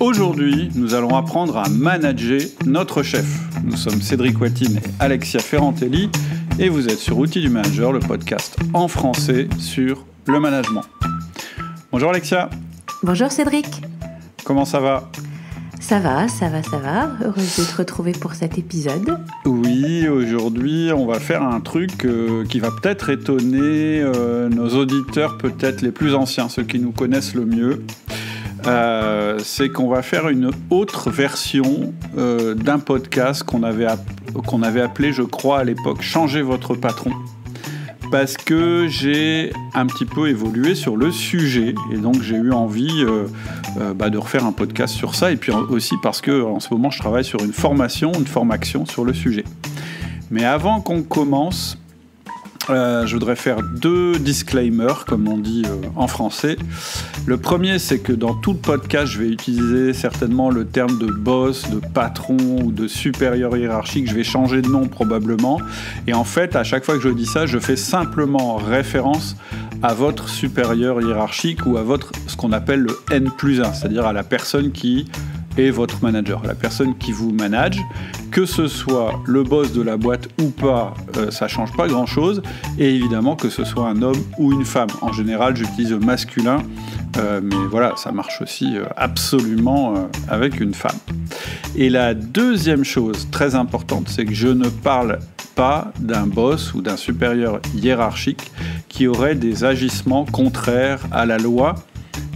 Aujourd'hui, nous allons apprendre à manager notre chef. Nous sommes Cédric Watine et Alexia Ferrantelli et vous êtes sur Outils du Manager, le podcast en français sur le management. Bonjour Alexia. Bonjour Cédric. Comment ça va ? Ça va. Heureuse de te retrouver pour cet épisode. Oui, aujourd'hui, on va faire un truc qui va peut-être étonner nos auditeurs, peut-être les plus anciens, ceux qui nous connaissent le mieux. C'est qu'on va faire une autre version d'un podcast qu'on avait appelé, je crois, à l'époque, « Changez votre patron ». Parce que j'ai un petit peu évolué sur le sujet et donc j'ai eu envie de refaire un podcast sur ça et puis aussi parce qu'en ce moment je travaille sur une formation sur le sujet. Mais avant qu'on commence, je voudrais faire 2 disclaimers, comme on dit en français. Le premier, c'est que dans tout le podcast, je vais utiliser certainement le terme de boss, de patron ou de supérieur hiérarchique. Je vais changer de nom probablement. Et en fait, à chaque fois que je dis ça, je fais simplement référence à votre supérieur hiérarchique ou à ce qu'on appelle le N+1, c'est-à-dire à la personne qui est votre manager, la personne qui vous manage. Que ce soit le boss de la boîte ou pas, ça change pas grand-chose. Et évidemment que ce soit un homme ou une femme. En général, j'utilise le masculin, mais voilà, ça marche aussi absolument avec une femme. Et la deuxième chose très importante, c'est que je ne parle pas d'un boss ou d'un supérieur hiérarchique qui aurait des agissements contraires à la loi,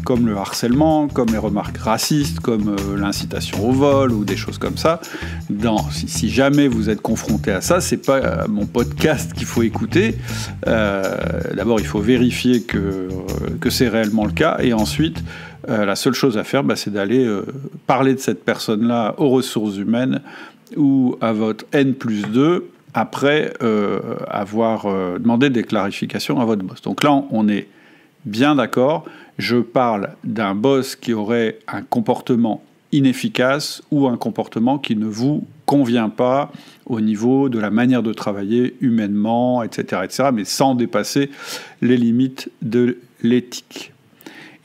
comme le harcèlement, comme les remarques racistes, comme l'incitation au vol ou des choses comme ça. Si jamais vous êtes confronté à ça, c'est pas mon podcast qu'il faut écouter. D'abord, il faut vérifier que c'est réellement le cas, et ensuite, la seule chose à faire, c'est d'aller parler de cette personne-là aux ressources humaines ou à votre N+2 après avoir demandé des clarifications à votre boss. Donc là, on est bien d'accord. Je parle d'un boss qui aurait un comportement inefficace ou un comportement qui ne vous convient pas au niveau de la manière de travailler humainement, etc., mais sans dépasser les limites de l'éthique.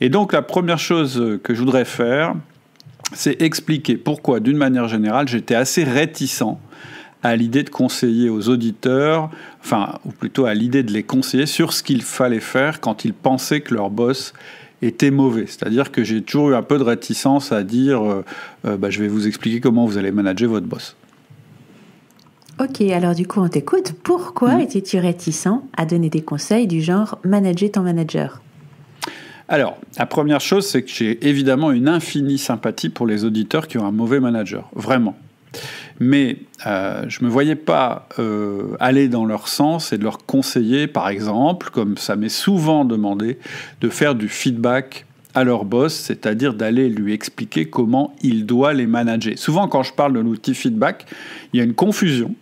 Et donc la première chose que je voudrais faire, c'est expliquer pourquoi, d'une manière générale, j'étais assez réticent à l'idée de conseiller aux auditeurs, ou plutôt à l'idée de les conseiller sur ce qu'il fallait faire quand ils pensaient que leur boss était mauvais. C'est-à-dire que j'ai toujours eu un peu de réticence à dire je vais vous expliquer comment vous allez manager votre boss. Ok, alors du coup on t'écoute. Pourquoi étais-tu réticent à donner des conseils du genre « manager ton manager » ? Alors, la première chose, c'est que j'ai évidemment une infinie sympathie pour les auditeurs qui ont un mauvais manager, vraiment. Mais je ne me voyais pas aller dans leur sens et de leur conseiller, par exemple, comme ça m'est souvent demandé, de faire du feedback à leur boss, c'est-à-dire d'aller lui expliquer comment il doit les manager. Souvent, quand je parle de l'outil feedback, il y a une confusion.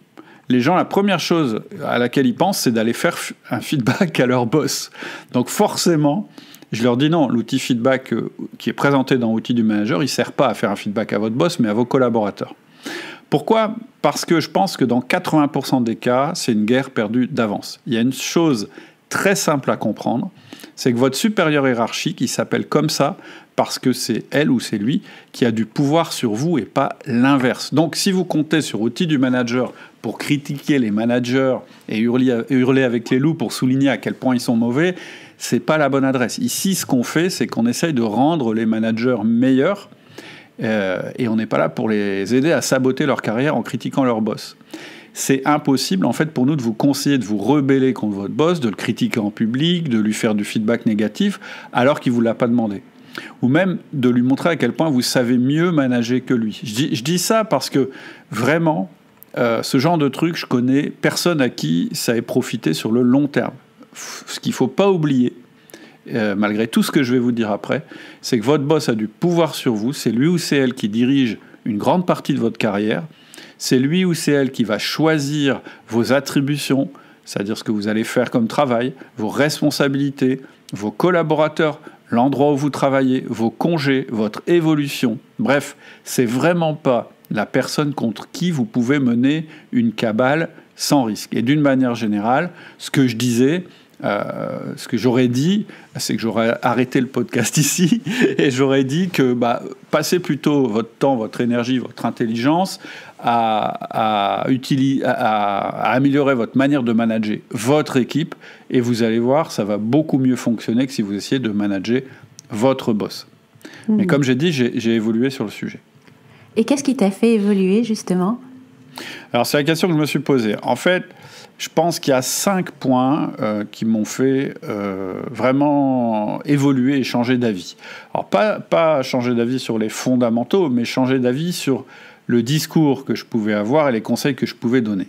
Les gens, la première chose à laquelle ils pensent, c'est d'aller faire un feedback à leur boss. Donc forcément, je leur dis non, l'outil feedback qui est présenté dans Outils du Manager, il ne sert pas à faire un feedback à votre boss, mais à vos collaborateurs. Pourquoi ? Parce que je pense que dans 80% des cas, c'est une guerre perdue d'avance. Il y a une chose très simple à comprendre, c'est que votre supérieur hiérarchique, il s'appelle comme ça parce que c'est elle ou c'est lui qui a du pouvoir sur vous et pas l'inverse. Donc si vous comptez sur Outils du Manager pour critiquer les managers et hurler avec les loups pour souligner à quel point ils sont mauvais, c'est pas la bonne adresse. Ici, ce qu'on fait, c'est qu'on essaye de rendre les managers meilleurs. Et on n'est pas là pour les aider à saboter leur carrière en critiquant leur boss. C'est impossible, en fait, pour nous de vous conseiller de vous rebeller contre votre boss, de le critiquer en public, de lui faire du feedback négatif, alors qu'il ne vous l'a pas demandé. Ou même de lui montrer à quel point vous savez mieux manager que lui. Je dis ça parce que, vraiment, ce genre de truc, je connais personne à qui ça ait profité sur le long terme. Ce qu'il ne faut pas oublier, malgré tout ce que je vais vous dire après, c'est que votre boss a du pouvoir sur vous, c'est lui ou c'est elle qui dirige une grande partie de votre carrière, c'est lui ou c'est elle qui va choisir vos attributions, c'est-à-dire ce que vous allez faire comme travail, vos responsabilités, vos collaborateurs, l'endroit où vous travaillez, vos congés, votre évolution. Bref, c'est vraiment pas la personne contre qui vous pouvez mener une cabale sans risque. Et d'une manière générale, ce que je disais, Ce que j'aurais dit, c'est que j'aurais arrêté le podcast ici et j'aurais dit que passez plutôt votre temps, votre énergie, votre intelligence à améliorer votre manière de manager votre équipe, et vous allez voir, ça va beaucoup mieux fonctionner que si vous essayez de manager votre boss. Mais comme j'ai dit, j'ai évolué sur le sujet. Et qu'est-ce qui t'a fait évoluer, justement ? Alors, c'est la question que je me suis posée. En fait, je pense qu'il y a 5 points qui m'ont fait vraiment évoluer et changer d'avis. Alors, pas changer d'avis sur les fondamentaux, mais changer d'avis sur le discours que je pouvais avoir et les conseils que je pouvais donner.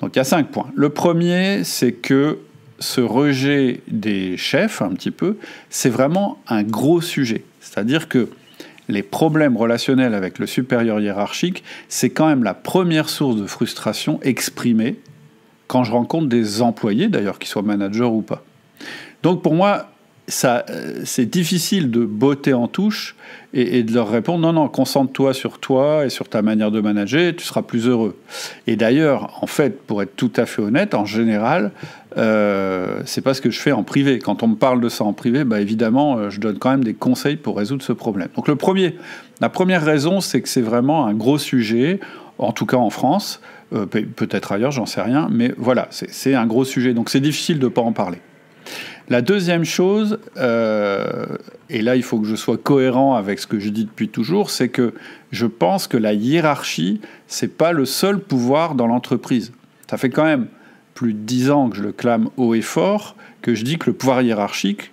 Donc, il y a 5 points. Le premier, c'est que ce rejet des chefs, un petit peu, c'est vraiment un gros sujet. C'est-à-dire que les problèmes relationnels avec le supérieur hiérarchique, c'est quand même la première source de frustration exprimée quand je rencontre des employés, d'ailleurs, qu'ils soient managers ou pas. Donc pour moi, c'est difficile de botter en touche et de leur répondre « Non, concentre-toi sur toi et sur ta manière de manager, tu seras plus heureux. » Et d'ailleurs, en fait, pour être tout à fait honnête, en général, c'est pas ce que je fais en privé. Quand on me parle de ça en privé, évidemment, je donne quand même des conseils pour résoudre ce problème. Donc la première raison, c'est que c'est vraiment un gros sujet, en tout cas en France, peut-être ailleurs, j'en sais rien, mais voilà, c'est un gros sujet, donc c'est difficile de ne pas en parler. La deuxième chose, et là il faut que je sois cohérent avec ce que je dis depuis toujours, c'est que je pense que la hiérarchie, c'est pas le seul pouvoir dans l'entreprise. Ça fait quand même plus de 10 ans que je le clame haut et fort, que je dis que le pouvoir hiérarchique,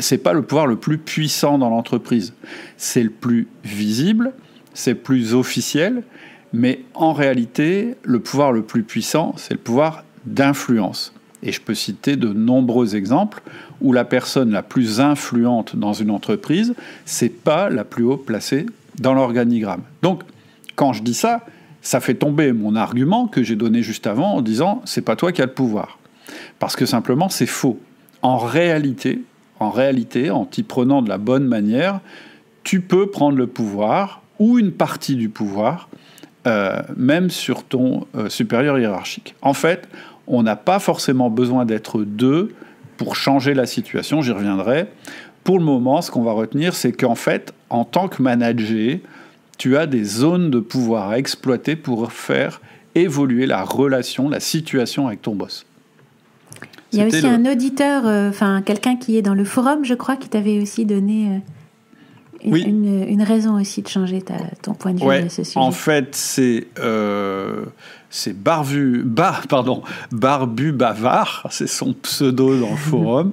c'est pas le pouvoir le plus puissant dans l'entreprise. C'est le plus visible, c'est le plus officiel, mais en réalité, le pouvoir le plus puissant, c'est le pouvoir d'influence. Et je peux citer de nombreux exemples où la personne la plus influente dans une entreprise, c'est pas la plus haut placée dans l'organigramme. Donc, quand je dis ça, ça fait tomber mon argument que j'ai donné juste avant en disant « c'est pas toi qui as le pouvoir ». Parce que simplement, c'est faux. En réalité, en t'y prenant de la bonne manière, tu peux prendre le pouvoir ou une partie du pouvoir, même sur ton supérieur hiérarchique. En fait, on n'a pas forcément besoin d'être deux pour changer la situation, j'y reviendrai. Pour le moment, ce qu'on va retenir, c'est qu'en fait, en tant que manager, tu as des zones de pouvoir à exploiter pour faire évoluer la relation, la situation avec ton boss. Il y a aussi un auditeur, quelqu'un qui est dans le forum, je crois, qui t'avait aussi donné une raison aussi de changer ton point de vue à ce sujet. En fait, c'est Barbu Bavard, c'est son pseudo dans le forum,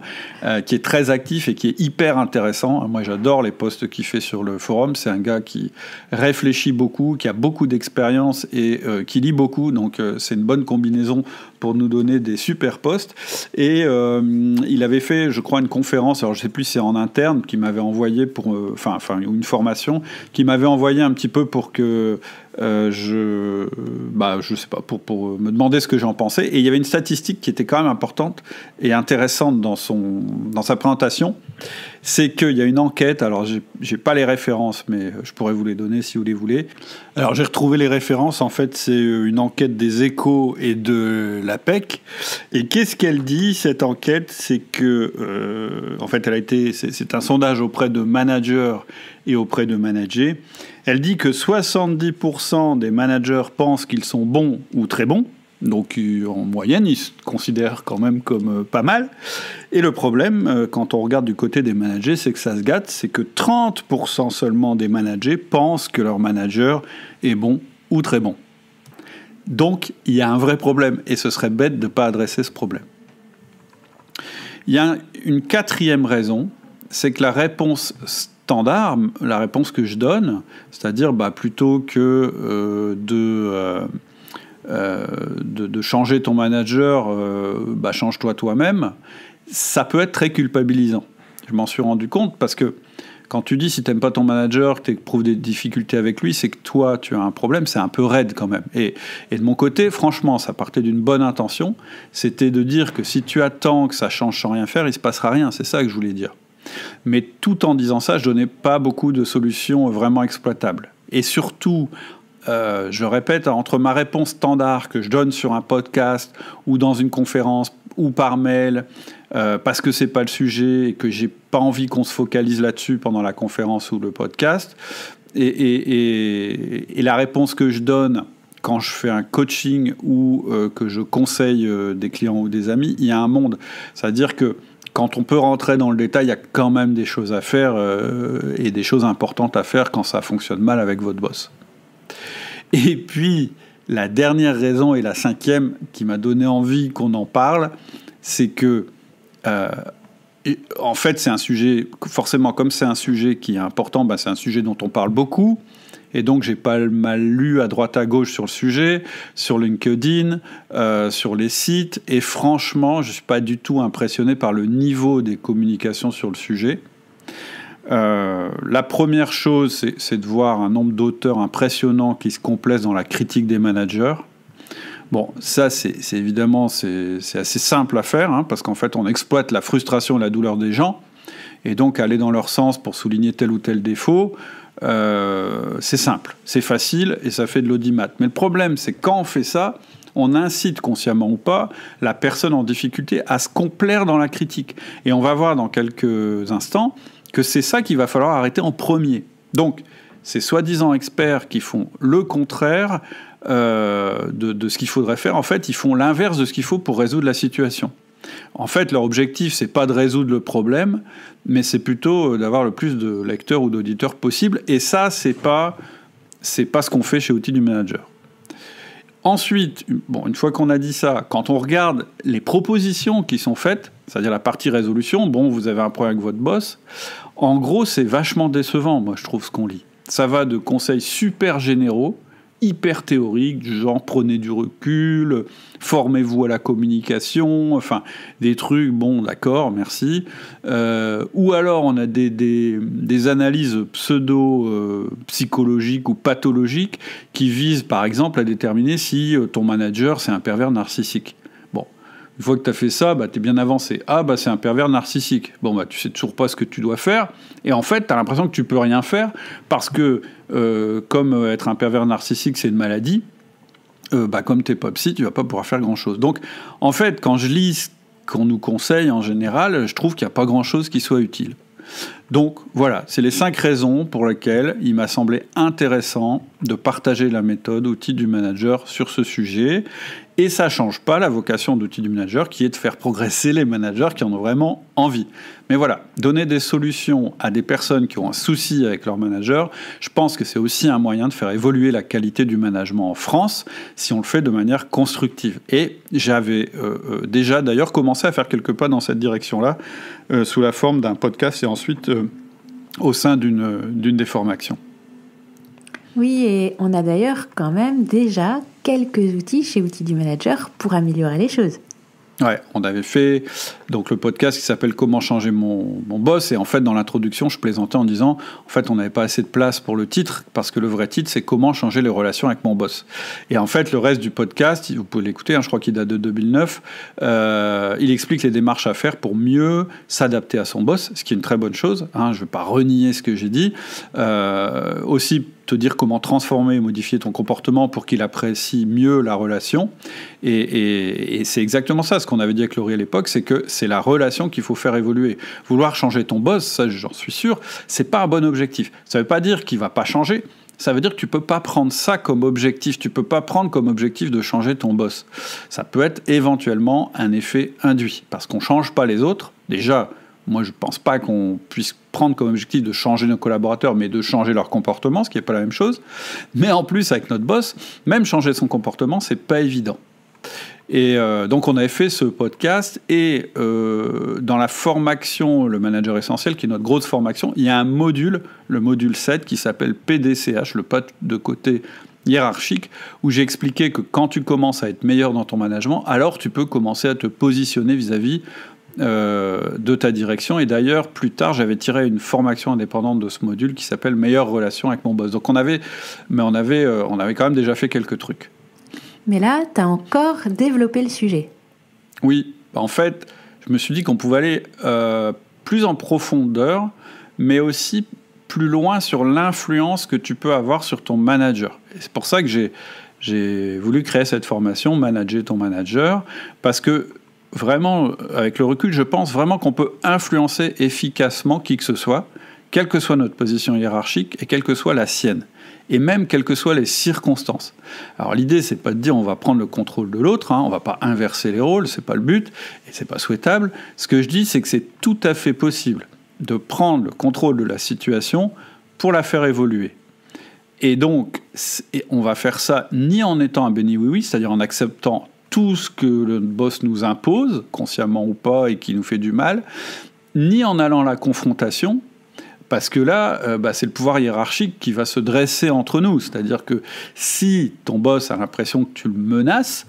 qui est très actif et qui est hyper intéressant. Moi, j'adore les posts qu'il fait sur le forum. C'est un gars qui réfléchit beaucoup, qui a beaucoup d'expérience et qui lit beaucoup. Donc, c'est une bonne combinaison pour nous donner des super posts. Et il avait fait, je crois, une conférence, alors je ne sais plus si c'est en interne, qui m'avait envoyé une formation, qui m'avait envoyé un petit peu pour que je sais pas, pour me demander ce que j'en pensais. Et il y avait une statistique qui était quand même importante et intéressante dans sa présentation. C'est qu'il y a une enquête, alors j'ai pas les références, mais je pourrais vous les donner si vous les voulez. Alors j'ai retrouvé les références, en fait c'est une enquête des Échos et de l'APEC. Et qu'est-ce qu'elle dit, cette enquête? C'est que, en fait, c'est un sondage auprès de managers et auprès de managers. Elle dit que 70% des managers pensent qu'ils sont bons ou très bons. Donc, en moyenne, ils se considèrent quand même comme pas mal. Et le problème, quand on regarde du côté des managers, c'est que ça se gâte. C'est que 30% seulement des managers pensent que leur manager est bon ou très bon. Donc, il y a un vrai problème. Et ce serait bête de ne pas adresser ce problème. Il y a une quatrième raison, c'est que la réponse standard, la réponse que je donne, c'est-à-dire plutôt que de changer ton manager, change-toi toi-même, ça peut être très culpabilisant. Je m'en suis rendu compte parce que quand tu dis si tu n'aimes pas ton manager, que tu éprouves des difficultés avec lui, c'est que toi, tu as un problème, c'est un peu raide quand même. Et de mon côté, franchement, ça partait d'une bonne intention, c'était de dire que si tu attends que ça change sans rien faire, il ne se passera rien, c'est ça que je voulais dire. Mais tout en disant ça, je ne donnais pas beaucoup de solutions vraiment exploitables. Et surtout, je le répète, entre ma réponse standard que je donne sur un podcast ou dans une conférence ou par mail, parce que c'est pas le sujet et que j'ai pas envie qu'on se focalise là-dessus pendant la conférence ou le podcast. Et la réponse que je donne quand je fais un coaching ou que je conseille des clients ou des amis, il y a un monde. C'est-à-dire que quand on peut rentrer dans le détail, il y a quand même des choses à faire et des choses importantes à faire quand ça fonctionne mal avec votre boss. Et puis, la dernière raison et la cinquième qui m'a donné envie qu'on en parle, c'est que, en fait, c'est un sujet, forcément, comme c'est un sujet qui est important, c'est un sujet dont on parle beaucoup. Et donc, j'ai pas mal lu à droite à gauche sur le sujet, sur LinkedIn, sur les sites. Et franchement, je suis pas du tout impressionné par le niveau des communications sur le sujet. La première chose, c'est de voir un nombre d'auteurs impressionnants qui se complaisent dans la critique des managers. Bon, ça, c'est évidemment, c'est assez simple à faire, parce qu'en fait, on exploite la frustration et la douleur des gens. Et donc, aller dans leur sens pour souligner tel ou tel défaut, c'est simple, c'est facile et ça fait de l'audimat. Mais le problème, c'est quand on fait ça, on incite, consciemment ou pas, la personne en difficulté à se complaire dans la critique. Et on va voir dans quelques instants que c'est ça qu'il va falloir arrêter en premier. Donc, ces soi-disant experts qui font le contraire de ce qu'il faudrait faire, en fait, ils font l'inverse de ce qu'il faut pour résoudre la situation. En fait, leur objectif, c'est pas de résoudre le problème, mais c'est plutôt d'avoir le plus de lecteurs ou d'auditeurs possible. Et ça, c'est pas ce qu'on fait chez Outils du Manager. Ensuite, une fois qu'on a dit ça, quand on regarde les propositions qui sont faites, c'est-à-dire la partie résolution, vous avez un problème avec votre boss, en gros, c'est vachement décevant, moi, je trouve, ce qu'on lit. Ça va de conseils super généraux, hyper théoriques, du genre prenez du recul, formez-vous à la communication, enfin des trucs, d'accord, merci. Ou alors on a des analyses pseudo-psychologiques ou pathologiques qui visent par exemple à déterminer si ton manager c'est un pervers narcissique. Une fois que tu as fait ça, tu es bien avancé. C'est un pervers narcissique. Tu sais toujours pas ce que tu dois faire. Et en fait, tu as l'impression que tu peux rien faire parce que, comme être un pervers narcissique, c'est une maladie, comme tu n'es pas psy, tu vas pas pouvoir faire grand-chose. Donc, en fait, quand je lis ce qu'on nous conseille en général, je trouve qu'il n'y a pas grand-chose qui soit utile. Donc, voilà, c'est les 5 raisons pour lesquelles il m'a semblé intéressant de partager la méthode Outils du Manager sur ce sujet. Et ça ne change pas la vocation d'Outils du Manager, qui est de faire progresser les managers qui en ont vraiment envie. Mais voilà, donner des solutions à des personnes qui ont un souci avec leur manager, je pense que c'est aussi un moyen de faire évoluer la qualité du management en France, si on le fait de manière constructive. Et j'avais déjà d'ailleurs commencé à faire quelques pas dans cette direction-là, sous la forme d'un podcast et ensuite au sein d'une des formations. Oui, et on a d'ailleurs quand même déjà quelques outils chez Outils du Manager pour améliorer les choses. Ouais, on avait fait donc le podcast qui s'appelle « Comment changer mon boss » et en fait dans l'introduction je plaisantais en disant en fait on n'avait pas assez de place pour le titre parce que le vrai titre c'est « Comment changer les relations avec mon boss ». Et en fait le reste du podcast, vous pouvez l'écouter, je crois qu'il date de 2009, il explique les démarches à faire pour mieux s'adapter à son boss, ce qui est une très bonne chose, je ne vais pas renier ce que j'ai dit, aussi te dire comment transformer et modifier ton comportement pour qu'il apprécie mieux la relation. Et c'est exactement ça, ce qu'on avait dit avec Laurie à l'époque, c'est que c'est la relation qu'il faut faire évoluer. Vouloir changer ton boss, ça j'en suis sûr, c'est pas un bon objectif. Ça veut pas dire qu'il va pas changer, ça veut dire que tu peux pas prendre ça comme objectif, tu peux pas prendre comme objectif de changer ton boss. Ça peut être éventuellement un effet induit, parce qu'on change pas les autres, déjà. Moi, je ne pense pas qu'on puisse prendre comme objectif de changer nos collaborateurs, mais de changer leur comportement, ce qui n'est pas la même chose. Mais en plus, avec notre boss, même changer son comportement, ce n'est pas évident. Et donc, on avait fait ce podcast. Et dans la formation, le manager essentiel, qui est notre grosse formation, il y a un module, le module 7, qui s'appelle PDCH, le pas de côté hiérarchique, où j'ai expliqué que quand tu commences à être meilleur dans ton management, alors tu peux commencer à te positionner vis-à-vis de ta direction. Et d'ailleurs, plus tard, j'avais tiré une formation indépendante de ce module qui s'appelle « Meilleure relation avec mon boss ». Donc on avait quand même déjà fait quelques trucs. Mais là, tu as encore développé le sujet. Oui, en fait, je me suis dit qu'on pouvait aller plus en profondeur, mais aussi plus loin sur l'influence que tu peux avoir sur ton manager. Et c'est pour ça que j'ai voulu créer cette formation « Manager ton manager », parce que vraiment, avec le recul, je pense vraiment qu'on peut influencer efficacement qui que ce soit, quelle que soit notre position hiérarchique et quelle que soit la sienne. Et même quelles que soient les circonstances. Alors l'idée, c'est pas de dire on va prendre le contrôle de l'autre, on va pas inverser les rôles, c'est pas le but, et c'est pas souhaitable. Ce que je dis, c'est que c'est tout à fait possible de prendre le contrôle de la situation pour la faire évoluer. Et donc, on va faire ça ni en étant un béni oui-oui, c'est-à-dire en acceptant tout ce que le boss nous impose, consciemment ou pas, et qui nous fait du mal, ni en allant à la confrontation, parce que là, c'est le pouvoir hiérarchique qui va se dresser entre nous. C'est-à-dire que si ton boss a l'impression que tu le menaces,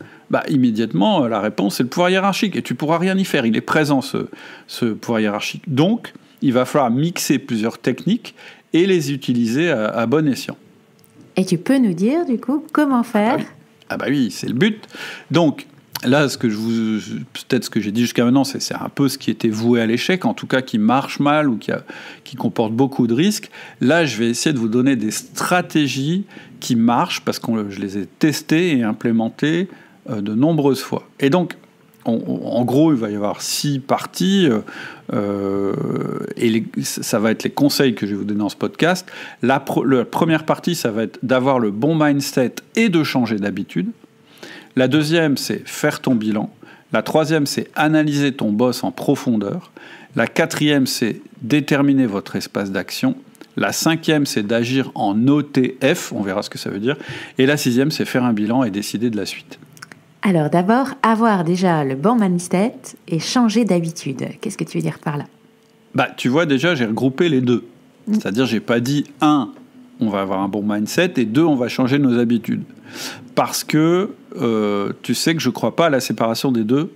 immédiatement, la réponse, c'est le pouvoir hiérarchique. Et tu ne pourras rien y faire. Il est présent, ce pouvoir hiérarchique. Donc, il va falloir mixer plusieurs techniques et les utiliser à bon escient. Et tu peux nous dire, du coup, comment faire ? Oui, c'est le but. Donc, là, peut-être ce que j'ai dit jusqu'à maintenant, c'est un peu ce qui était voué à l'échec, en tout cas qui marche mal ou qui comporte beaucoup de risques. Là, je vais essayer de vous donner des stratégies qui marchent parce que je les ai testées et implémentées de nombreuses fois. Et donc, en gros, il va y avoir 6 parties et ça va être les conseils que je vais vous donner dans ce podcast. La première partie, ça va être d'avoir le bon mindset et de changer d'habitude. La deuxième, c'est faire ton bilan. La troisième, c'est analyser ton boss en profondeur. La quatrième, c'est déterminer votre espace d'action. La cinquième, c'est d'agir en OTF, on verra ce que ça veut dire. Et la sixième, c'est faire un bilan et décider de la suite. Alors d'abord, avoir déjà le bon mindset et changer d'habitude. Qu'est-ce que tu veux dire par là ? Tu vois, déjà, j'ai regroupé les deux. C'est-à-dire, j'ai pas dit 1, on va avoir un bon mindset, et 2, on va changer nos habitudes. Parce que tu sais que je ne crois pas à la séparation des deux.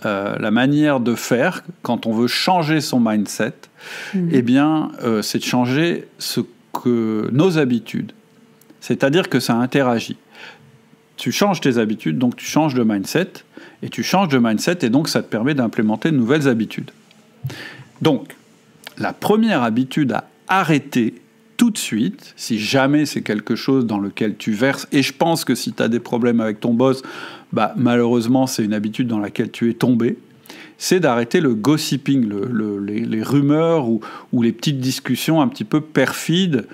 La manière de faire, quand on veut changer son mindset, c'est de changer nos habitudes. C'est-à-dire que ça interagit. Tu changes tes habitudes, donc tu changes de mindset, et tu changes de mindset, et donc ça te permet d'implémenter de nouvelles habitudes. Donc, la première habitude à arrêter tout de suite, si jamais c'est quelque chose dans lequel tu verses, et je pense que si tu as des problèmes avec ton boss, malheureusement c'est une habitude dans laquelle tu es tombé, c'est d'arrêter le gossiping, les rumeurs ou les petites discussions un petit peu perfides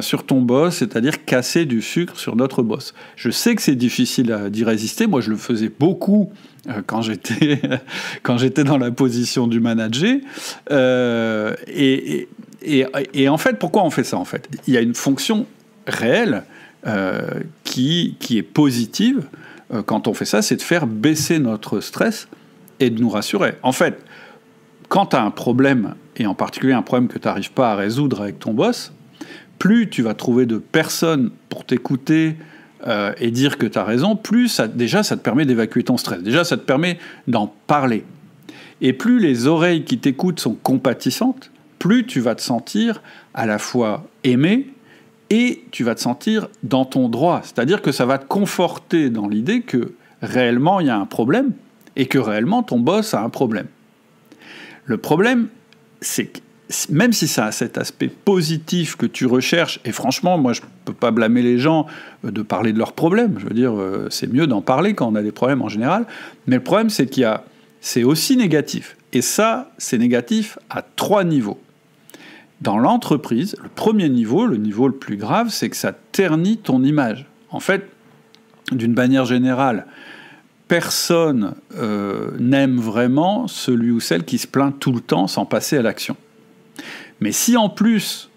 sur ton boss, c'est-à-dire casser du sucre sur notre boss. Je sais que c'est difficile d'y résister, moi je le faisais beaucoup quand j'étais dans la position du manager, et en fait, pourquoi on fait ça en fait ? Il y a une fonction réelle qui est positive quand on fait ça, c'est de faire baisser notre stress et de nous rassurer. En fait, quand tu as un problème, et en particulier un problème que tu n'arrives pas à résoudre avec ton boss, plus tu vas trouver de personnes pour t'écouter et dire que tu as raison, plus ça te permet d'évacuer ton stress. Déjà, ça te permet d'en parler. Et plus les oreilles qui t'écoutent sont compatissantes, plus tu vas te sentir à la fois aimé et tu vas te sentir dans ton droit. C'est-à-dire que ça va te conforter dans l'idée que réellement il y a un problème et que réellement ton boss a un problème. Le problème, c'est que même si ça a cet aspect positif que tu recherches, et franchement, moi je ne peux pas blâmer les gens de parler de leurs problèmes, je veux dire, c'est mieux d'en parler quand on a des problèmes en général, mais le problème c'est c'est aussi négatif. Et ça, c'est négatif à 3 niveaux. Dans l'entreprise, le premier niveau, le niveau le plus grave, c'est que ça ternit ton image. En fait, d'une manière générale, personne n'aime vraiment celui ou celle qui se plaint tout le temps sans passer à l'action. Mais si en plus,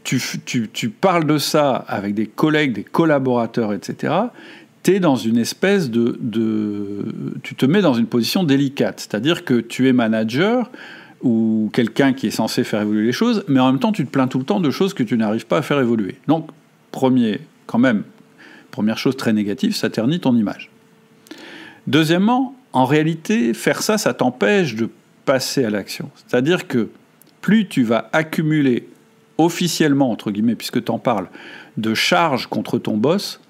tu parles de ça avec des collègues, des collaborateurs, etc., t'es dans une espèce tu te mets dans une position délicate. C'est-à-dire que tu es manager ou quelqu'un qui est censé faire évoluer les choses, mais en même temps, tu te plains tout le temps de choses que tu n'arrives pas à faire évoluer. Donc, première chose très négative, ça ternit ton image. Deuxièmement, en réalité, faire ça, ça t'empêche de passer à l'action. C'est-à-dire que plus tu vas accumuler officiellement, entre guillemets, puisque tu en parles, de charges contre ton boss,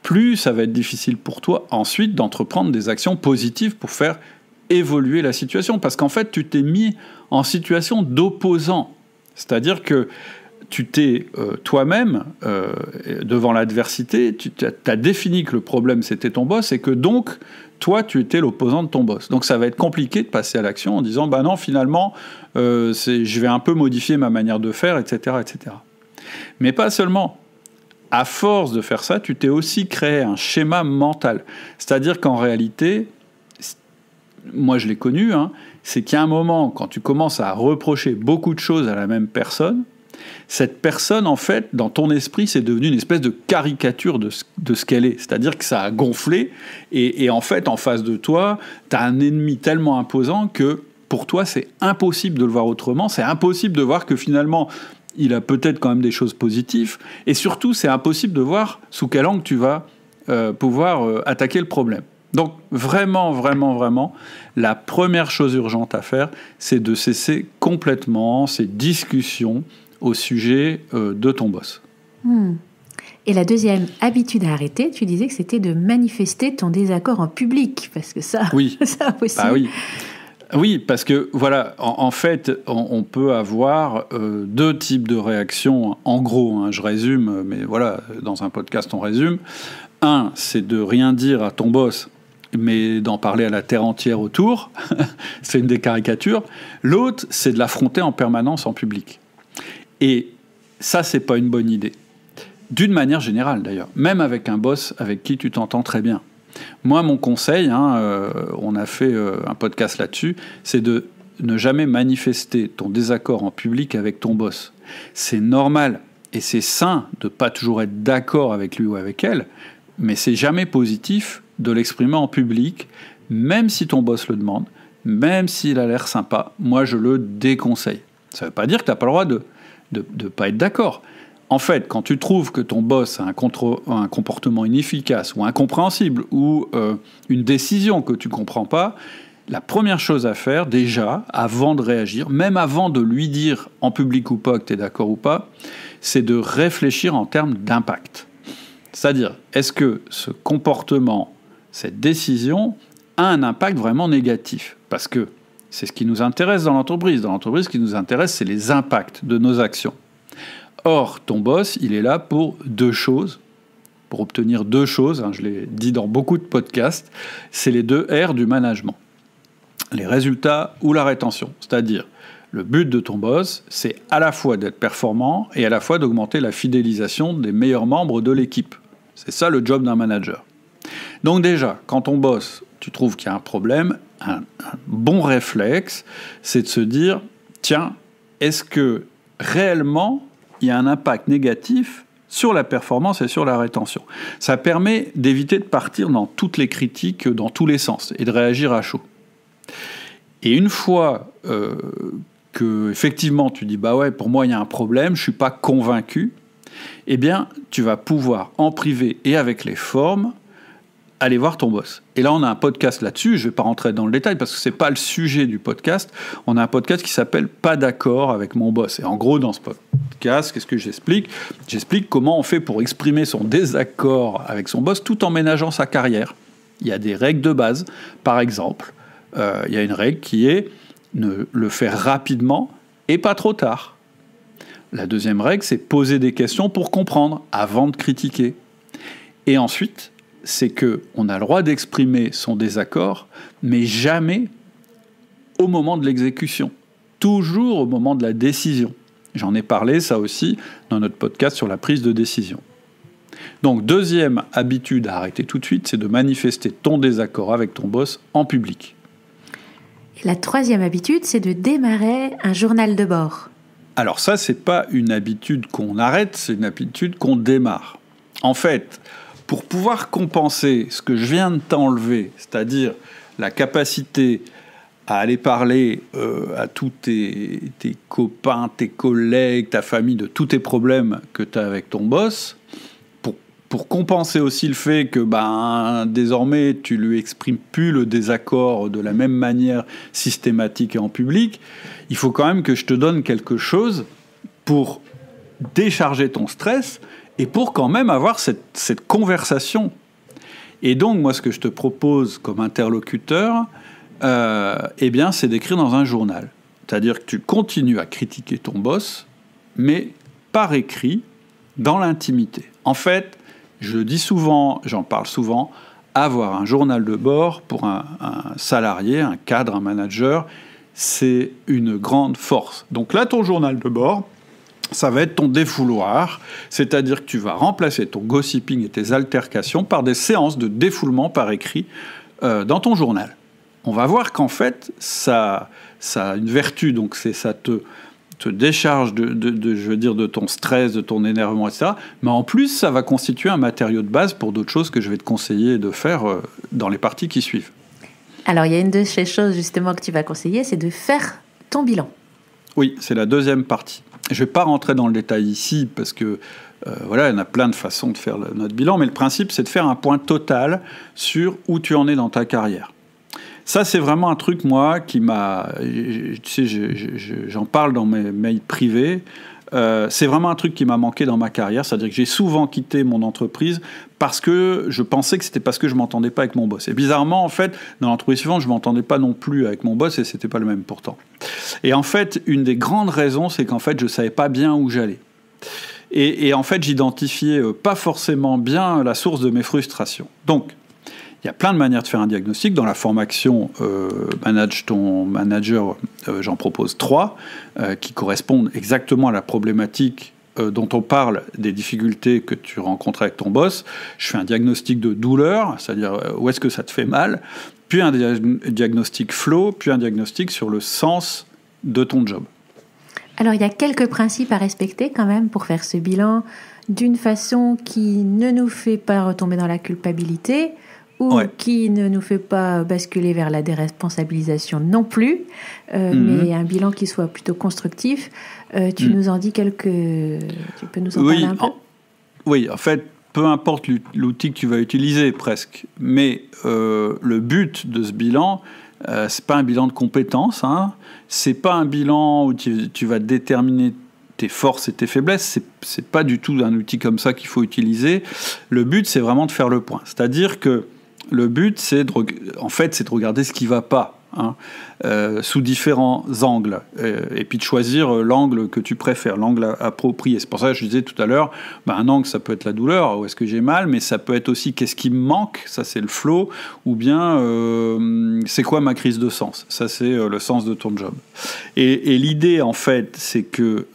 plus ça va être difficile pour toi ensuite d'entreprendre des actions positives pour faire évoluer la situation. Parce qu'en fait, tu t'es mis en situation d'opposant. C'est-à-dire que tu t'es toi-même, devant l'adversité, tu as défini que le problème c'était ton boss et que donc toi tu étais l'opposant de ton boss. Donc ça va être compliqué de passer à l'action en disant bah non finalement je vais un peu modifier ma manière de faire, etc., etc. Mais pas seulement. À force de faire ça, tu t'es aussi créé un schéma mental. C'est-à-dire qu'en réalité, moi je l'ai connu, c'est qu'il y a un moment, quand tu commences à reprocher beaucoup de choses à la même personne, cette personne, en fait, dans ton esprit, c'est devenu une espèce de caricature de ce qu'elle est. C'est-à-dire que ça a gonflé, et en fait, en face de toi, tu as un ennemi tellement imposant que pour toi, c'est impossible de le voir autrement, c'est impossible de voir que finalement, il a peut-être quand même des choses positives, et surtout, c'est impossible de voir sous quel angle tu vas pouvoir attaquer le problème. Donc vraiment, vraiment, vraiment, la première chose urgente à faire, c'est de cesser complètement ces discussions au sujet de ton boss. Et la deuxième habitude à arrêter, tu disais que c'était de manifester ton désaccord en public, parce que ça, oui. ça aussi... Ah oui. Oui, parce que voilà, en fait, on peut avoir deux types de réactions, en gros, je résume, mais voilà, dans un podcast, on résume. Un, c'est de rien dire à ton boss, mais d'en parler à la terre entière autour, c'est une des caricatures. L'autre, c'est de l'affronter en permanence en public. Et ça, c'est pas une bonne idée. D'une manière générale, d'ailleurs. Même avec un boss avec qui tu t'entends très bien. Moi, mon conseil, on a fait un podcast là-dessus, c'est de ne jamais manifester ton désaccord en public avec ton boss. C'est normal et c'est sain de pas toujours être d'accord avec lui ou avec elle, mais c'est jamais positif de l'exprimer en public, même si ton boss le demande, même s'il a l'air sympa. Moi, je le déconseille. Ça ne veut pas dire que tu n'as pas le droit de pas être d'accord. En fait, quand tu trouves que ton boss a un comportement inefficace ou incompréhensible ou une décision que tu ne comprends pas, la première chose à faire, déjà, avant de réagir, même avant de lui dire en public ou pas que tu es d'accord ou pas, c'est de réfléchir en termes d'impact. C'est-à-dire, est-ce que ce comportement, cette décision, a un impact vraiment négatif ? Parce que c'est ce qui nous intéresse dans l'entreprise. Dans l'entreprise, ce qui nous intéresse, c'est les impacts de nos actions. Or, ton boss, il est là pour deux choses, pour obtenir deux choses, je l'ai dit dans beaucoup de podcasts, c'est les 2 R du management. Les résultats ou la rétention. C'est-à-dire, le but de ton boss, c'est à la fois d'être performant et à la fois d'augmenter la fidélisation des meilleurs membres de l'équipe. C'est ça le job d'un manager. Donc déjà, quand ton boss, tu trouves qu'il y a un problème, un bon réflexe, c'est de se dire, tiens, est-ce que réellement il y a un impact négatif sur la performance et sur la rétention. Ça permet d'éviter de partir dans toutes les critiques, dans tous les sens, et de réagir à chaud. Et une fois que effectivement tu dis bah ouais, pour moi il y a un problème, je suis pas convaincu, eh bien tu vas pouvoir en privé et avec les formes aller voir ton boss. Et là, on a un podcast là-dessus, je ne vais pas rentrer dans le détail parce que ce n'est pas le sujet du podcast. On a un podcast qui s'appelle « Pas d'accord avec mon boss ». Et en gros, dans ce podcast, qu'est-ce que j'explique ? J'explique comment on fait pour exprimer son désaccord avec son boss tout en ménageant sa carrière. Il y a des règles de base. Par exemple, il y a une règle qui est le faire rapidement et pas trop tard. La deuxième règle, c'est poser des questions pour comprendre avant de critiquer. Et ensuite, c'est qu'on a le droit d'exprimer son désaccord, mais jamais au moment de l'exécution. Toujours au moment de la décision. J'en ai parlé, ça aussi, dans notre podcast sur la prise de décision. Donc, deuxième habitude à arrêter tout de suite, c'est de manifester ton désaccord avec ton boss en public. Et la troisième habitude, c'est de démarrer un journal de bord. Alors ça, c'est pas une habitude qu'on arrête, c'est une habitude qu'on démarre. En fait, pour pouvoir compenser ce que je viens de t'enlever, c'est-à-dire la capacité à aller parler à tous tes copains, tes collègues, ta famille, de tous tes problèmes que tu as avec ton boss, pour compenser aussi le fait que désormais tu lui exprimes plus le désaccord de la même manière systématique et en public, il faut quand même que je te donne quelque chose pour décharger ton stress et pour quand même avoir cette conversation. Et donc, moi, ce que je te propose comme interlocuteur, c'est d'écrire dans un journal. C'est-à-dire que tu continues à critiquer ton boss, mais par écrit dans l'intimité. En fait, je le dis souvent, j'en parle souvent, avoir un journal de bord pour un salarié, un cadre, un manager, c'est une grande force. Donc là, ton journal de bord, ça va être ton défouloir, c'est-à-dire que tu vas remplacer ton gossiping et tes altercations par des séances de défoulement par écrit dans ton journal. On va voir qu'en fait, ça a une vertu, donc ça te décharge de ton stress, de ton énervement, etc. Mais en plus, ça va constituer un matériau de base pour d'autres choses que je vais te conseiller de faire dans les parties qui suivent. Alors, il y a une de ces choses justement que tu vas conseiller, c'est de faire ton bilan. Oui, c'est la deuxième partie. Je ne vais pas rentrer dans le détail ici parce que il y en a plein de façons de faire notre bilan, mais le principe, c'est de faire un point total sur où tu en es dans ta carrière. Ça, c'est vraiment un truc, moi, qui m'a... Tu sais, j'en parle dans mes mails privés. C'est vraiment un truc qui m'a manqué dans ma carrière. C'est-à-dire que j'ai souvent quitté mon entreprise parce que je pensais que c'était parce que je ne m'entendais pas avec mon boss. Et bizarrement, en fait, dans l'entreprise suivante, je ne m'entendais pas non plus avec mon boss et ce n'était pas le même pourtant. Et en fait, une des grandes raisons, c'est qu'en fait, je ne savais pas bien où j'allais. Et en fait, j'identifiais pas forcément bien la source de mes frustrations. Donc, il y a plein de manières de faire un diagnostic. Dans la formation Manage ton manager, j'en propose 3 qui correspondent exactement à la problématique dont on parle, des difficultés que tu rencontres avec ton boss. Je fais un diagnostic de douleur, c'est-à-dire où est-ce que ça te fait mal, puis un diagnostic flow, puis un diagnostic sur le sens de ton job. Alors, il y a quelques principes à respecter quand même pour faire ce bilan d'une façon qui ne nous fait pas retomber dans la culpabilité ou qui ne nous fait pas basculer vers la déresponsabilisation non plus, mais un bilan qui soit plutôt constructif. Tu nous en dis quelques... Tu peux nous en parler un peu ? Oui, en fait, peu importe l'outil que tu vas utiliser presque, mais le but de ce bilan... c'est pas un bilan de compétences, hein. C'est pas un bilan où tu vas déterminer tes forces et tes faiblesses, c'est pas du tout un outil comme ça qu'il faut utiliser. Le but, c'est vraiment de faire le point. C'est-à-dire que le but, c'est de regarder ce qui va pas, hein, sous différents angles, et puis de choisir l'angle que tu préfères, l'angle approprié. C'est pour ça que je disais tout à l'heure, un angle, ça peut être la douleur, où est-ce que j'ai mal, mais ça peut être aussi qu'est-ce qui me manque, ça c'est le flow, ou bien c'est quoi ma crise de sens, ça c'est le sens de ton job. Et l'idée, en fait, c'est que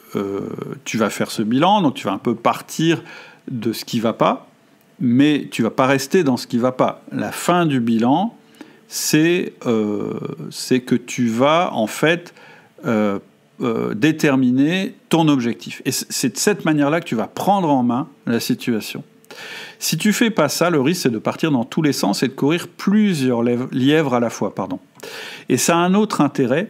tu vas faire ce bilan, donc tu vas un peu partir de ce qui va pas, mais tu vas pas rester dans ce qui va pas. La fin du bilan, c'est que tu vas en fait déterminer ton objectif. Et c'est de cette manière-là que tu vas prendre en main la situation. Si tu fais pas ça, le risque c'est de partir dans tous les sens et de courir plusieurs lièvres à la fois. Et ça a un autre intérêt,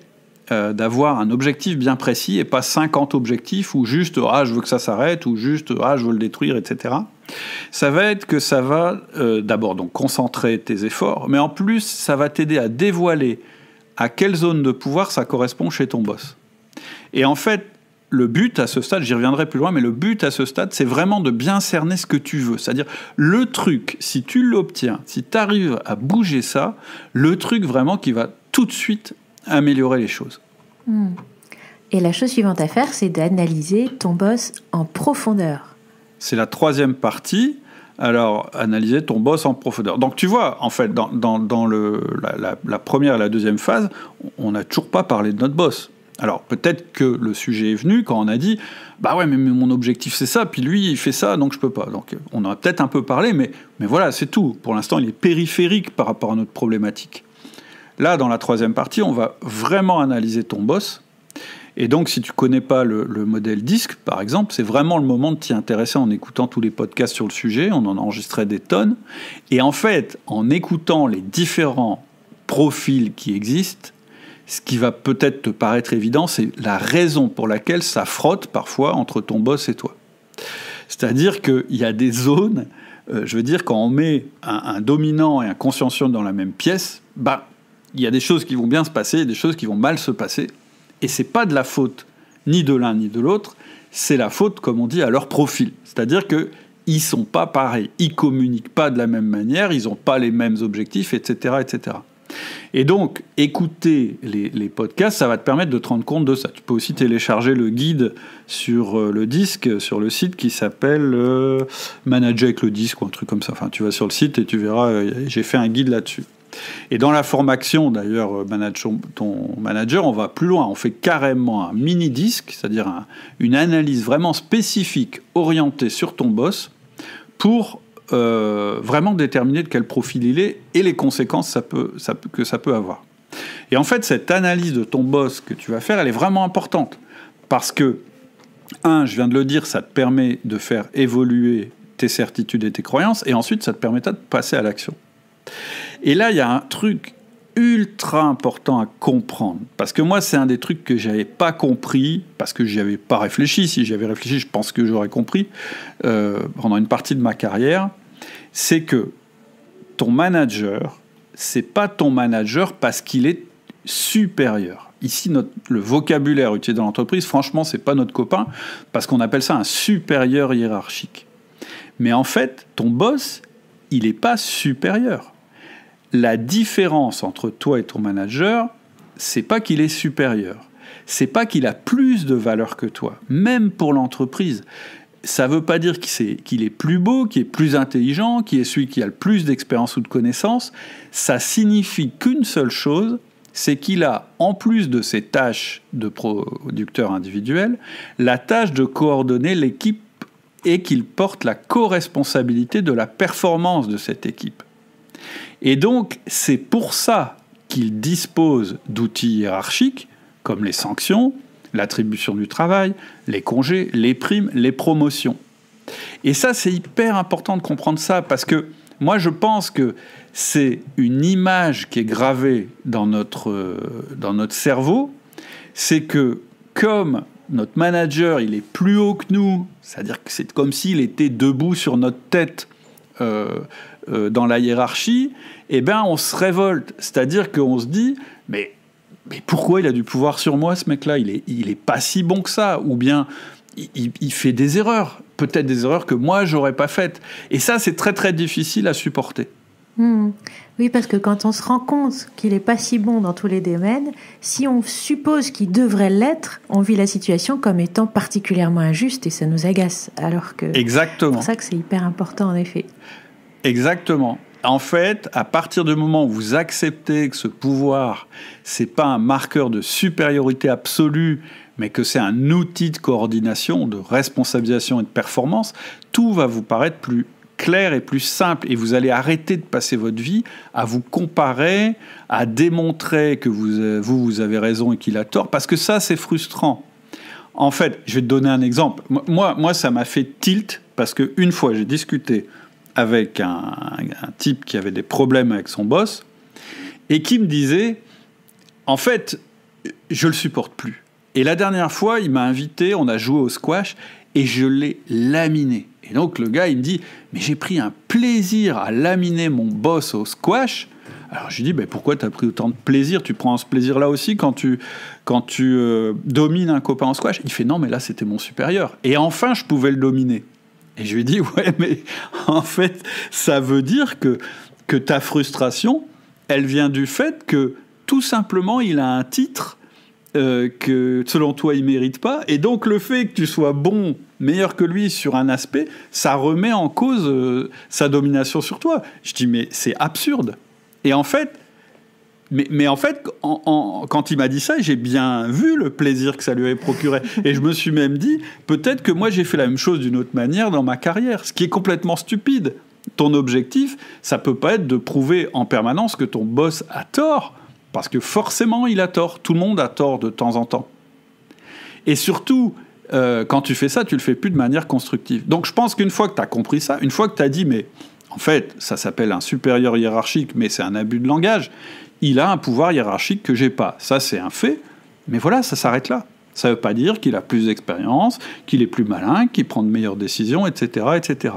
d'avoir un objectif bien précis et pas 50 objectifs ou juste « je veux que ça s'arrête » ou juste « je veux le détruire », etc. Ça va être que ça va d'abord donc concentrer tes efforts, mais en plus, ça va t'aider à dévoiler à quelle zone de pouvoir ça correspond chez ton boss. Et en fait, le but à ce stade, j'y reviendrai plus loin, mais le but à ce stade, c'est vraiment de bien cerner ce que tu veux. C'est-à-dire, le truc, si tu l'obtiens, si tu arrives à bouger ça, le truc vraiment qui va tout de suite améliorer les choses. Et la chose suivante à faire, c'est d'analyser ton boss en profondeur. C'est la 3e partie. Alors, analyser ton boss en profondeur. Donc, tu vois, en fait, dans la première et la 2e phase, on n'a toujours pas parlé de notre boss. Alors, peut-être que le sujet est venu quand on a dit « mais mon objectif, c'est ça, puis lui, il fait ça, donc je peux pas. » Donc, on en a peut-être un peu parlé, mais voilà, c'est tout. Pour l'instant, il est périphérique par rapport à notre problématique. Là, dans la 3e partie, on va vraiment analyser ton boss. Et donc, si tu ne connais pas le modèle DISC, par exemple, c'est vraiment le moment de t'y intéresser en écoutant tous les podcasts sur le sujet. On en a enregistré des tonnes. Et en fait, en écoutant les différents profils qui existent, ce qui va peut-être te paraître évident, c'est la raison pour laquelle ça frotte parfois entre ton boss et toi. C'est-à-dire qu'il y a des zones, je veux dire, quand on met un dominant et un consciencieux dans la même pièce, il y a des choses qui vont bien se passer et des choses qui vont mal se passer. Et c'est pas de la faute ni de l'un ni de l'autre, c'est la faute, comme on dit, à leur profil. C'est-à-dire qu'ils sont pas pareils, ils communiquent pas de la même manière, ils n'ont pas les mêmes objectifs, etc., etc. Et donc, écouter les podcasts, ça va te permettre de te rendre compte de ça. Tu peux aussi télécharger le guide sur le disque, sur le site qui s'appelle Manager avec le disque ou un truc comme ça. Enfin, tu vas sur le site et tu verras, j'ai fait un guide là-dessus. Et dans la formation, d'ailleurs, Manage ton manager, on va plus loin. On fait carrément un mini-disque, c'est-à-dire une analyse vraiment spécifique, orientée sur ton boss, pour vraiment déterminer de quel profil il est et les conséquences que ça peut avoir. Et en fait, cette analyse de ton boss que tu vas faire, elle est vraiment importante. Parce que, je viens de le dire, ça te permet de faire évoluer tes certitudes et tes croyances, et ensuite, ça te permettra de passer à l'action. Et là, il y a un truc ultra important à comprendre. Parce que moi, c'est un des trucs que je n'avais pas compris, parce que je n'y avais pas réfléchi. Si j'y avais réfléchi, je pense que j'aurais compris pendant une partie de ma carrière. C'est que ton manager, c'est pas ton manager parce qu'il est supérieur. Ici, le vocabulaire utilisé dans l'entreprise, franchement, c'est pas notre copain, parce qu'on appelle ça un supérieur hiérarchique. Mais en fait, ton boss, il n'est pas supérieur. La différence entre toi et ton manager, c'est pas qu'il est supérieur. C'est pas qu'il a plus de valeur que toi, même pour l'entreprise. Ça veut pas dire qu'il est plus beau, qu'il est plus intelligent, qu'il est celui qui a le plus d'expérience ou de connaissances. Ça signifie qu'une seule chose, c'est qu'il a, en plus de ses tâches de producteur individuel, la tâche de coordonner l'équipe et qu'il porte la co-responsabilité de la performance de cette équipe. Et donc, c'est pour ça qu'il dispose d'outils hiérarchiques, comme les sanctions, l'attribution du travail, les congés, les primes, les promotions. Et ça, c'est hyper important de comprendre ça, parce que moi, je pense que c'est une image qui est gravée dans notre cerveau, c'est que comme notre manager, il est plus haut que nous, c'est-à-dire que c'est comme s'il était debout sur notre tête dans la hiérarchie, eh ben on se révolte. C'est-à-dire qu'on se dit, mais pourquoi il a du pouvoir sur moi, ce mec-là ? Il est pas si bon que ça. Ou bien, il fait des erreurs. Peut-être des erreurs que moi, j'aurais pas faites. Et ça, c'est très, très difficile à supporter. Oui, parce que quand on se rend compte qu'il n'est pas si bon dans tous les domaines, si on suppose qu'il devrait l'être, on vit la situation comme étant particulièrement injuste et ça nous agace. Alors que Exactement. C'est pour ça que c'est hyper important, en effet. Exactement. En fait, à partir du moment où vous acceptez que ce pouvoir, c'est pas un marqueur de supériorité absolue, mais que c'est un outil de coordination, de responsabilisation et de performance, tout va vous paraître plus clair et plus simple, et vous allez arrêter de passer votre vie à vous comparer, à démontrer que vous avez raison et qu'il a tort, parce que ça, c'est frustrant. En fait, je vais te donner un exemple. Moi, ça m'a fait tilt, parce qu'une fois, j'ai discuté avec un type qui avait des problèmes avec son boss, et qui me disait, en fait, je le supporte plus. Et la dernière fois, il m'a invité, on a joué au squash, et je l'ai laminé. Et donc, le gars, il me dit, mais j'ai pris un plaisir à laminer mon boss au squash. Alors, je lui dis, pourquoi tu as pris autant de plaisir ? Tu prends ce plaisir-là aussi quand tu domines un copain en squash ? Il fait, non, mais là, c'était mon supérieur. Et enfin, je pouvais le dominer. Et je lui dis, ouais, mais en fait, ça veut dire que ta frustration, elle vient du fait que, tout simplement, il a un titre que, selon toi, il ne mérite pas. Et donc, le fait que tu sois bon, meilleur que lui sur un aspect, ça remet en cause sa domination sur toi. Je dis, mais c'est absurde. Et en fait, quand il m'a dit ça, j'ai bien vu le plaisir que ça lui avait procuré. Et je me suis même dit, peut-être que moi, j'ai fait la même chose d'une autre manière dans ma carrière, ce qui est complètement stupide. Ton objectif, ça peut pas être de prouver en permanence que ton boss a tort, parce que forcément, il a tort. Tout le monde a tort de temps en temps. Et surtout, quand tu fais ça, tu le fais plus de manière constructive. Donc, je pense qu'une fois que tu as compris ça, une fois que tu as dit, mais en fait, ça s'appelle un supérieur hiérarchique, mais c'est un abus de langage, il a un pouvoir hiérarchique que j'ai pas. Ça, c'est un fait, mais voilà, ça s'arrête là. Ça veut pas dire qu'il a plus d'expérience, qu'il est plus malin, qu'il prend de meilleures décisions, etc., etc.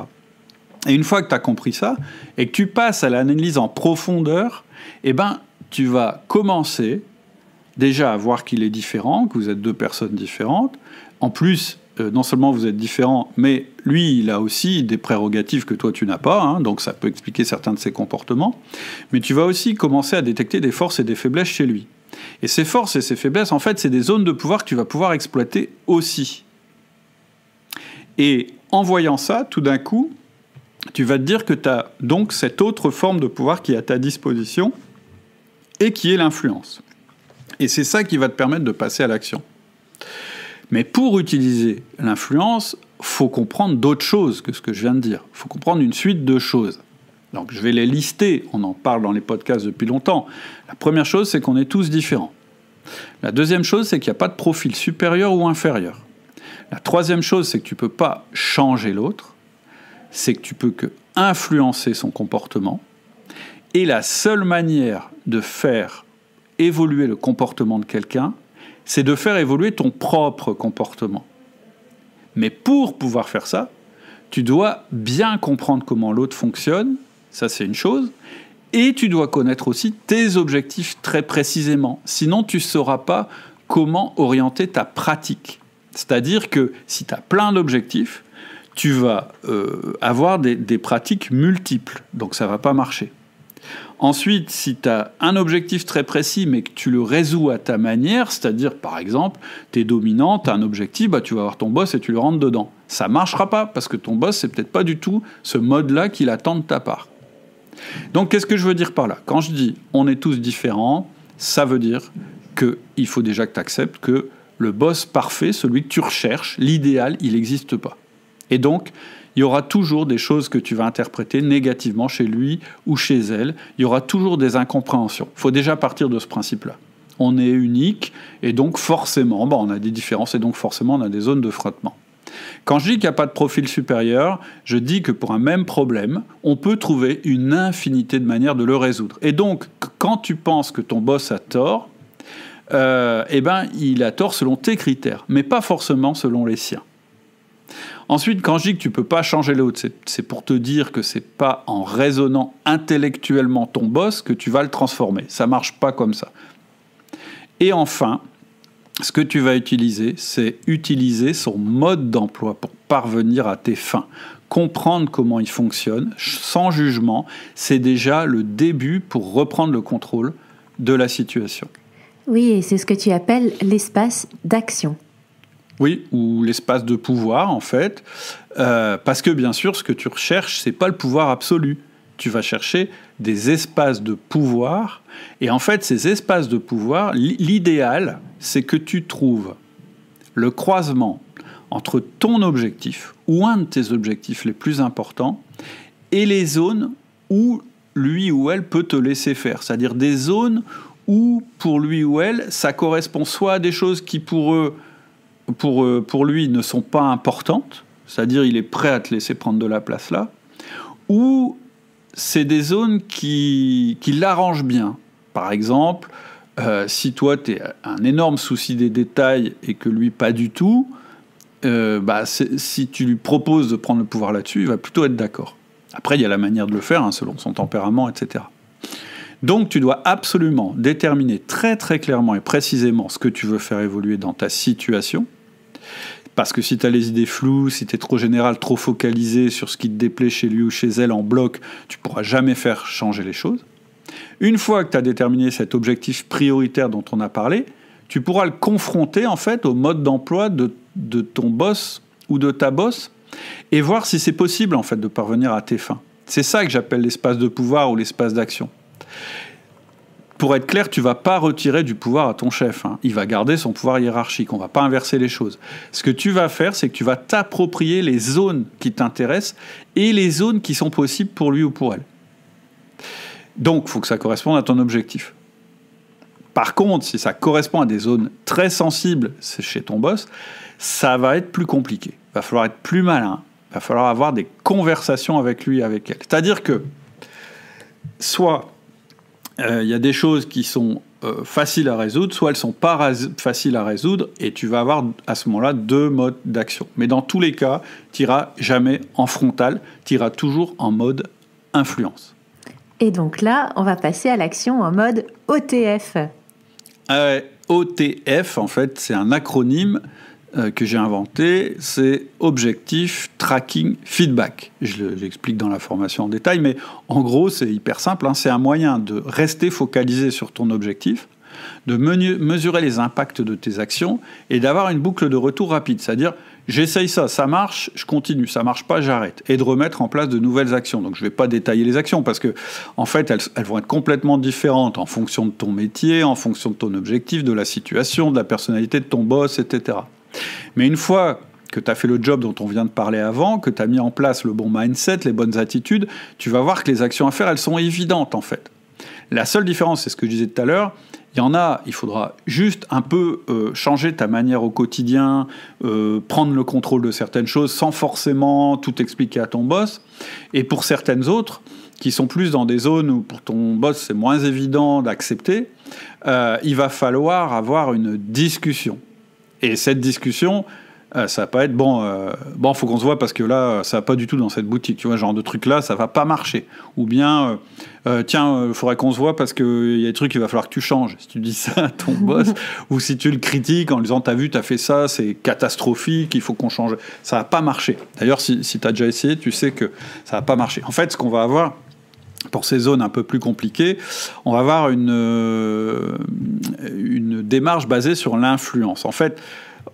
Et une fois que tu as compris ça, et que tu passes à l'analyse en profondeur, eh ben, tu vas commencer déjà à voir qu'il est différent, que vous êtes deux personnes différentes. En plus, non seulement vous êtes différents, mais lui, il a aussi des prérogatives que toi, tu n'as pas, hein, donc ça peut expliquer certains de ses comportements. Mais tu vas aussi commencer à détecter des forces et des faiblesses chez lui. Et ces forces et ces faiblesses, en fait, c'est des zones de pouvoir que tu vas pouvoir exploiter aussi. Et en voyant ça, tout d'un coup, tu vas te dire que tu as donc cette autre forme de pouvoir qui est à ta disposition et qui est l'influence. Et c'est ça qui va te permettre de passer à l'action. Mais pour utiliser l'influence, il faut comprendre d'autres choses que ce que je viens de dire. Il faut comprendre une suite de choses. Donc je vais les lister, on en parle dans les podcasts depuis longtemps. La première chose, c'est qu'on est tous différents. La deuxième chose, c'est qu'il n'y a pas de profil supérieur ou inférieur. La troisième chose, c'est que tu ne peux pas changer l'autre. C'est que tu peux que influencer son comportement. Et la seule manière de faire évoluer le comportement de quelqu'un, c'est de faire évoluer ton propre comportement. Mais pour pouvoir faire ça, tu dois bien comprendre comment l'autre fonctionne, ça c'est une chose, et tu dois connaître aussi tes objectifs très précisément. Sinon, tu ne sauras pas comment orienter ta pratique. C'est-à-dire que si tu as plein d'objectifs, tu vas avoir des pratiques multiples, donc ça ne va pas marcher. Ensuite, si tu as un objectif très précis, mais que tu le résous à ta manière, c'est-à-dire, par exemple, tu es dominant, tu as un objectif, tu vas avoir ton boss et tu le rentres dedans. Ça ne marchera pas, parce que ton boss, c'est peut-être pas du tout ce mode-là qu'il attend de ta part. Donc, qu'est-ce que je veux dire par là ? Quand je dis « on est tous différents », ça veut dire qu'il faut déjà que tu acceptes que le boss parfait, celui que tu recherches, l'idéal, il n'existe pas. Et donc, il y aura toujours des choses que tu vas interpréter négativement chez lui ou chez elle. Il y aura toujours des incompréhensions. Il faut déjà partir de ce principe-là. On est unique et donc forcément, on a des différences et donc forcément on a des zones de frottement. Quand je dis qu'il n'y a pas de profil supérieur, je dis que pour un même problème, on peut trouver une infinité de manières de le résoudre. Et donc, quand tu penses que ton boss a tort, il a tort selon tes critères, mais pas forcément selon les siens. Ensuite, quand je dis que tu ne peux pas changer l'autre, c'est pour te dire que ce n'est pas en raisonnant intellectuellement ton boss que tu vas le transformer. Ça ne marche pas comme ça. Et enfin, ce que tu vas utiliser, c'est utiliser son mode d'emploi pour parvenir à tes fins. Comprendre comment il fonctionne, sans jugement, c'est déjà le début pour reprendre le contrôle de la situation. Oui, et c'est ce que tu appelles l'espace d'action. Oui, ou l'espace de pouvoir, en fait. Parce que, bien sûr, ce que tu recherches, ce n'est pas le pouvoir absolu. Tu vas chercher des espaces de pouvoir. Et en fait, ces espaces de pouvoir, l'idéal, c'est que tu trouves le croisement entre ton objectif, ou un de tes objectifs les plus importants, et les zones où lui ou elle peut te laisser faire. C'est-à-dire des zones où, pour lui ou elle, ça correspond soit à des choses qui, pour lui, ne sont pas importantes, c'est-à-dire il est prêt à te laisser prendre de la place là, ou c'est des zones qui l'arrangent bien. Par exemple, si toi, tu es un énorme souci des détails et que lui, pas du tout, si tu lui proposes de prendre le pouvoir là-dessus, il va plutôt être d'accord. Après, il y a la manière de le faire, selon son tempérament, etc. Donc, tu dois absolument déterminer très très clairement et précisément ce que tu veux faire évoluer dans ta situation. Parce que si tu as les idées floues, si tu es trop général, trop focalisé sur ce qui te déplaît chez lui ou chez elle en bloc, tu ne pourras jamais faire changer les choses. Une fois que tu as déterminé cet objectif prioritaire dont on a parlé, tu pourras le confronter en fait au mode d'emploi de ton boss ou de ta boss et voir si c'est possible en fait de parvenir à tes fins. C'est ça que j'appelle l'espace de pouvoir ou l'espace d'action. Pour être clair, tu ne vas pas retirer du pouvoir à ton chef. Il va garder son pouvoir hiérarchique. On ne va pas inverser les choses. Ce que tu vas faire, c'est que tu vas t'approprier les zones qui t'intéressent et les zones qui sont possibles pour lui ou pour elle. Donc, il faut que ça corresponde à ton objectif. Par contre, si ça correspond à des zones très sensibles chez ton boss, ça va être plus compliqué. Il va falloir être plus malin. Il va falloir avoir des conversations avec lui et avec elle. C'est-à-dire que, soit il y a des choses qui sont faciles à résoudre, soit elles ne sont pas faciles à résoudre, et tu vas avoir à ce moment-là deux modes d'action. Mais dans tous les cas, tu n'iras jamais en frontal, tu iras toujours en mode influence. Et donc là, on va passer à l'action en mode OTF. OTF, en fait, c'est un acronyme que j'ai inventé, c'est Objectif Tracking Feedback. J'explique dans la formation en détail, mais en gros, c'est hyper simple. C'est un moyen de rester focalisé sur ton objectif, de mesurer les impacts de tes actions et d'avoir une boucle de retour rapide. C'est-à-dire, j'essaye ça marche, je continue, ça marche pas, j'arrête. Et de remettre en place de nouvelles actions. Donc je vais pas détailler les actions parce que, en fait, elles vont être complètement différentes en fonction de ton métier, en fonction de ton objectif, de la situation, de la personnalité de ton boss, etc. Mais une fois que tu as fait le job dont on vient de parler avant, que tu as mis en place le bon mindset, les bonnes attitudes, tu vas voir que les actions à faire, elles sont évidentes, en fait. La seule différence, c'est ce que je disais tout à l'heure, il faudra juste un peu changer ta manière au quotidien, prendre le contrôle de certaines choses sans forcément tout expliquer à ton boss. Et pour certaines autres, qui sont plus dans des zones où pour ton boss c'est moins évident d'accepter, il va falloir avoir une discussion. Et cette discussion, ça va pas être faut qu'on se voit parce que là, ça va pas du tout dans cette boutique. Tu vois, genre de truc là, ça va pas marcher. Ou bien, il faudrait qu'on se voit parce qu'il y a des trucs qu'il va falloir que tu changes. Si tu dis ça à ton boss, ou si tu le critiques en lui disant, t'as vu, t'as fait ça, c'est catastrophique, il faut qu'on change. Ça va pas marcher. D'ailleurs, si t'as déjà essayé, tu sais que ça va pas marcher. En fait, ce qu'on va avoir, pour ces zones un peu plus compliquées, on va avoir une démarche basée sur l'influence. En fait,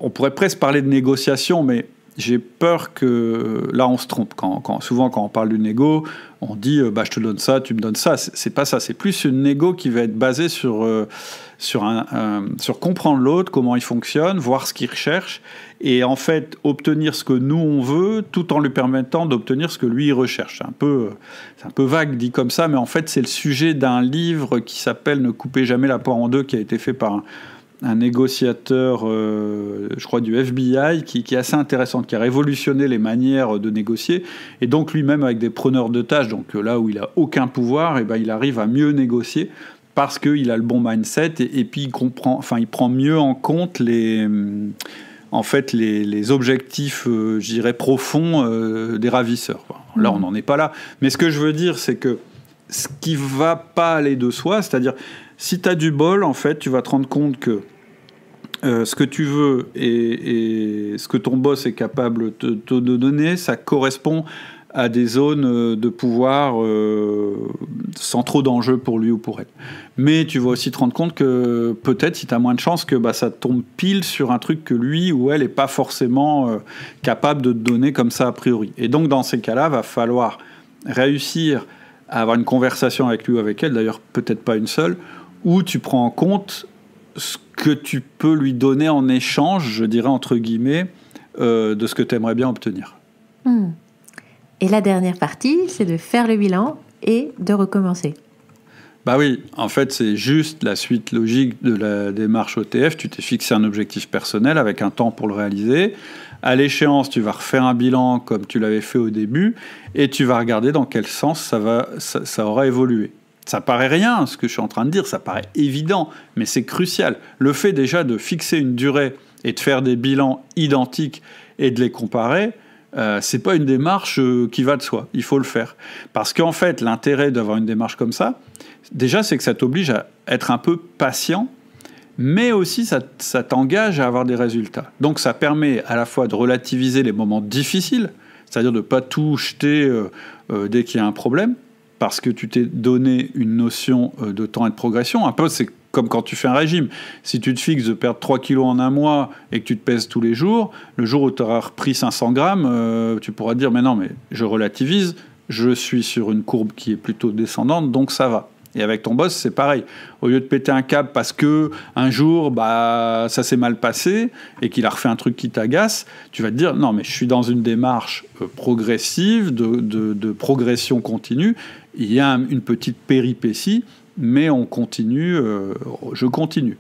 on pourrait presque parler de négociation, mais j'ai peur que là on se trompe. Souvent quand on parle du négo, on dit je te donne ça, tu me donnes ça. C'est pas ça. C'est plus une négo qui va être basée sur comprendre l'autre, comment il fonctionne, voir ce qu'il recherche, et en fait obtenir ce que nous on veut, tout en lui permettant d'obtenir ce que lui il recherche. C'est un peu vague dit comme ça, mais en fait c'est le sujet d'un livre qui s'appelle Ne coupez jamais la poire en deux, qui a été fait par un négociateur, je crois, du FBI, qui est assez intéressant, qui a révolutionné les manières de négocier. Et donc, lui-même, avec des preneurs de tâches, donc là où il n'a aucun pouvoir, il arrive à mieux négocier parce qu'il a le bon mindset et puis il prend mieux en compte les objectifs, je dirais, profonds des ravisseurs. Là, on n'en est pas là. Mais ce que je veux dire, c'est que ce qui ne va pas aller de soi, c'est-à-dire, si tu as du bol, en fait, tu vas te rendre compte que ce que tu veux et ce que ton boss est capable de te donner, ça correspond à des zones de pouvoir sans trop d'enjeux pour lui ou pour elle. Mais tu vas aussi te rendre compte que peut-être, si tu as moins de chance, que ça tombe pile sur un truc que lui ou elle n'est pas forcément capable de te donner comme ça a priori. Et donc, dans ces cas-là, va falloir réussir à avoir une conversation avec lui ou avec elle, d'ailleurs peut-être pas une seule, où tu prends en compte ce que tu peux lui donner en échange, je dirais entre guillemets, de ce que tu aimerais bien obtenir. Et la dernière partie, c'est de faire le bilan et de recommencer. Bah oui, en fait, c'est juste la suite logique de la démarche OTF. Tu t'es fixé un objectif personnel avec un temps pour le réaliser. À l'échéance, tu vas refaire un bilan comme tu l'avais fait au début et tu vas regarder dans quel sens ça aura évolué. Ça paraît rien, ce que je suis en train de dire, ça paraît évident, mais c'est crucial. Le fait déjà de fixer une durée et de faire des bilans identiques et de les comparer, c'est pas une démarche qui va de soi. Il faut le faire. Parce qu'en fait, l'intérêt d'avoir une démarche comme ça, déjà, c'est que ça t'oblige à être un peu patient, mais aussi ça t'engage à avoir des résultats. Donc ça permet à la fois de relativiser les moments difficiles, c'est-à-dire de ne pas tout jeter dès qu'il y a un problème, parce que tu t'es donné une notion de temps et de progression. Un peu, c'est comme quand tu fais un régime. Si tu te fixes de perdre 3 kilos en un mois et que tu te pèses tous les jours, le jour où tu auras repris 500 grammes, tu pourras te dire « mais non, mais je relativise, je suis sur une courbe qui est plutôt descendante, donc ça va ». Et avec ton boss, c'est pareil. Au lieu de péter un câble parce que un jour, ça s'est mal passé et qu'il a refait un truc qui t'agace, tu vas te dire non, mais je suis dans une démarche progressive, de progression continue. Il y a une petite péripétie, mais on continue. Je continue.